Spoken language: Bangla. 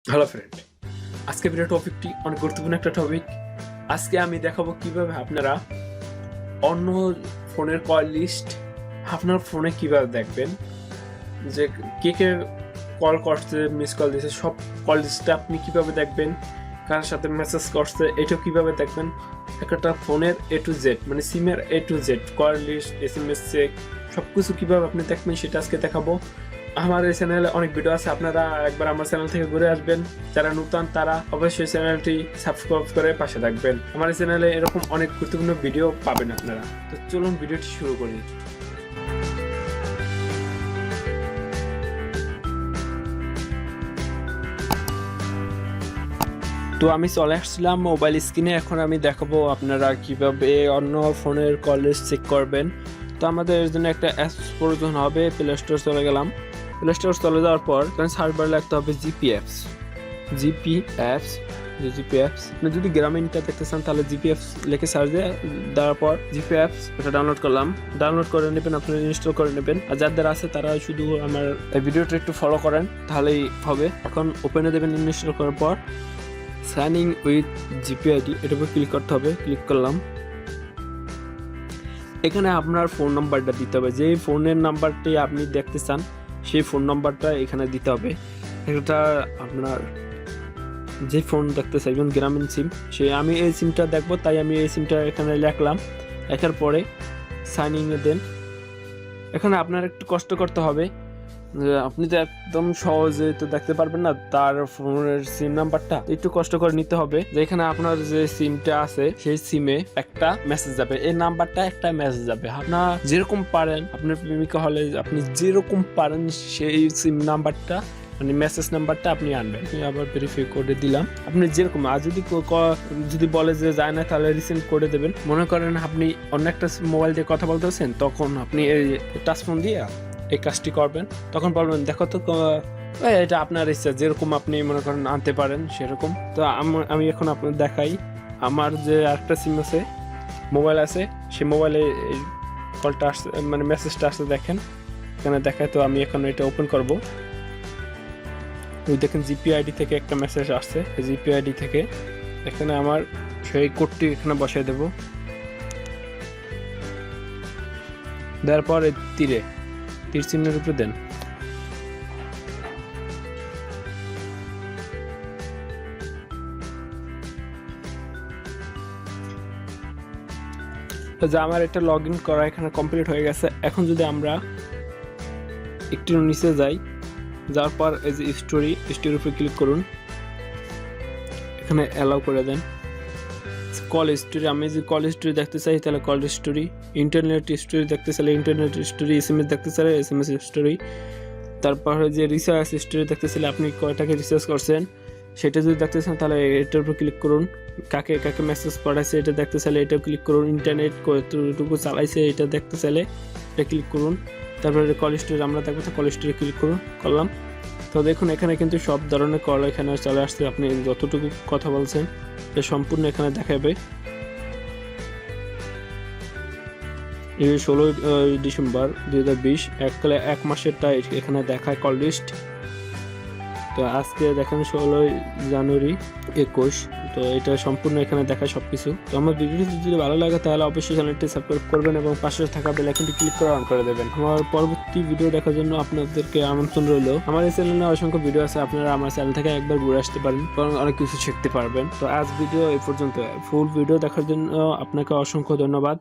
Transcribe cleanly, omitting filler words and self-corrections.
হ্যালো ফ্রেন্ড, আজকে ভিডিও টপিকটি অনেক গুরুত্বপূর্ণ একটা টপিক। আজকে আমি দেখাবো কিভাবে আপনারা অন্য ফোনের কল লিস্ট আপনার ফোনে কিভাবে দেখবেন, যে কে কে কল করছে, মিস কল দিয়েছে, সব কল লিস্টটা আপনি কিভাবে দেখবেন, কার সাথে মেসেজ করছে এটাও কিভাবে দেখবেন। একটা ফোনের এ টু জেড, মানে সিমের A to Z, call list, SMS check, সব কিছু কীভাবে আপনি দেখবেন সেটা আজকে দেখাবো। আমার এই চ্যানেলে অনেক ভিডিও আছে, আপনারা একবার আমার চ্যানেল থেকে ঘুরে আসবেন। যারা নতুন তারা অবশ্যই চ্যানেলটি সাবস্ক্রাইব করে পাশে থাকবেন। আমার এই চ্যানেলে এরকম অনেক গুরুত্বপূর্ণ ভিডিও পাবেন আপনারা। তো চলুন ভিডিওটি শুরু করি। তো আমি চলে আসছিলাম মোবাইল স্ক্রিনে। এখন আমি দেখাবো আপনারা কিভাবে অন্য ফোনের কল লিস্ট চেক করবেন। তো আমাদের এর জন্য একটা অ্যাপস প্রয়োজন হবে। প্লে স্টোর চলে গেলাম। প্লে স্টোর চলে যাওয়ার পর সার্চ বারে লিখতে হবে জিপি অ্যাপস। আপনি যদি গ্রামীণটা দেখতে চান তাহলে জিপি অ্যাপস লিখে সার্চ দেওয়ার পর জিপি অ্যাপস এটা ডাউনলোড করলাম। ডাউনলোড করে নেবেন, আপনারা ইনস্টল করে নেবেন। আর যাদের আছে তারা শুধু আমার এই ভিডিওটা একটু ফলো করেন তাহলেই হবে। এখন ওপেনে দেবেন। ইনস্টল করার পর সাইন ইন উইথ জিপিআইডি এটার উপর ক্লিক করতে হবে। ক্লিক করলাম। এখানে আপনার ফোন নাম্বারটা দিতে হবে। যেই ফোনের নাম্বারটি আপনি দেখতে চান সেই ফোন নাম্বারটা এখানে দিতে হবে। এটা আপনার যে ফোন দেখতে চাইবেন, গ্রামীণ সিম, আমি এই সিমটা দেখবো, তাই আমি এই সিমটা এখানে লিখলাম। লেখার পরে সাইন ইনে দেন। এখানে আপনার একটু কষ্ট করতে হবে, আপনি তো একদম সহজে তো দেখতে পারবেন না তার ফোনের সিম নাম্বারটা। একটু কষ্ট করে নিতে হবে। যেখানে আপনার যে সিমটা আছে সেই সিমে একটা মেসেজ যাবে, এই নাম্বারটা একটা মেসেজ যাবে। আপনার যেরকম পারেন, আপনার প্রেমিকা হলে আপনি যেরকম পারেন সেই সিম নাম্বারটা, মানে মেসেজ নাম্বারটা আপনি আনবেন। আমি আবার ভেরিফাই করে দিলাম। আপনি যেরকম, আর যদি বলে যে যায় না তাহলে রিসেন্ড করে দেবেন। মনে করেন আপনি অন্য একটা মোবাইল দিয়ে কথা বলতেছেন, তখন আপনি এই টাচ ফোন দিয়ে এই কাজটি করবেন। তখন বলবেন দেখো তো এটা আপনার ইচ্ছা, যেরকম আপনি মনে করেন আনতে পারেন সেরকম। তো আমি এখন আপনার দেখাই। আমার যে আরেকটা সিম আছে, মোবাইল আছে, সেই মোবাইলে এই কলটা আসছে, মানে মেসেজটা আসছে, দেখেন এখানে দেখায়। তো আমি এখন এটা ওপেন করব। ওই দেখেন জিপিআইডি থেকে একটা মেসেজ আসছে। জিপিআইডি থেকে এখানে আমার সেই কোডটি এখানে বসাই দেব। দেওয়ার পর তীর চিহ্নের উপরে দেন। যে আমার এটা লগ ইন করা এখানে কমপ্লিট হয়ে গেছে। এখন যদি আমরা একটু নিচে যাই, যাওয়ার পর এই যে স্টোরির উপরে ক্লিক করুন। এখানে অ্যালাউ করে দেন। কল স্টোরি, আমি যে কল স্টোরি দেখতে চাই তাহলে কল স্টোরি, ইন্টারনেট স্টোরি দেখতে চাইলে ইন্টারনেট স্টোরি, SMS দেখতে চাইলে SMS স্টোরি, তারপরে যে রিসার্চ স্টোরি দেখতে চাইলে আপনি কয়টাকে রিসার্চ করছেন সেটা যদি দেখতে চান তাহলে এটার উপর ক্লিক করুন। কাকে কাকে মেসেজ পাঠাইছে এটা দেখতে চাইলে এটা ক্লিক করুন। ইন্টারনেট কতটুকু চালাইছে এটা দেখতে চাইলে এটা ক্লিক করুন। তারপরে কল স্টোরি আমরা দেখবো, তো কল স্টোরি ক্লিক করলাম। তো দেখুন এখানে কিন্তু সব ধরনের কল এখানে চলে আসছে। আপনি যতটুকু কথা বলছেন এটা সম্পূর্ণ এখানে দেখাবে। 16 ডিসেম্বর 2020 এক মাসেরটা এখানে দেখায় কল লিস্ট। তো আজকে দেখেন 16 জানুয়ারি 21। তো এটা সম্পূর্ণ এখানে দেখায় সবকিছু। তো আমার ভিডিওটি যদি ভালো লাগে তাহলে অবশ্যই চ্যানেলটি সাবস্ক্রাইব করবেন এবং পাশে থাকা বেল আইকনটি ক্লিক করে অন করে দেবেন। আমার পরবর্তী ভিডিও দেখার জন্য আপনাদেরকে আমন্ত্রণ রইল। আমার এই চ্যানেলে অসংখ্য ভিডিও আছে, আপনারা আমার চ্যানেল থেকে একবার ঘুরে আসতে পারেন, কারণ অনেক কিছু শিখতে পারবেন। তো আজ ভিডিও এই পর্যন্ত। ফুল ভিডিও দেখার জন্য আপনাকে অসংখ্য ধন্যবাদ।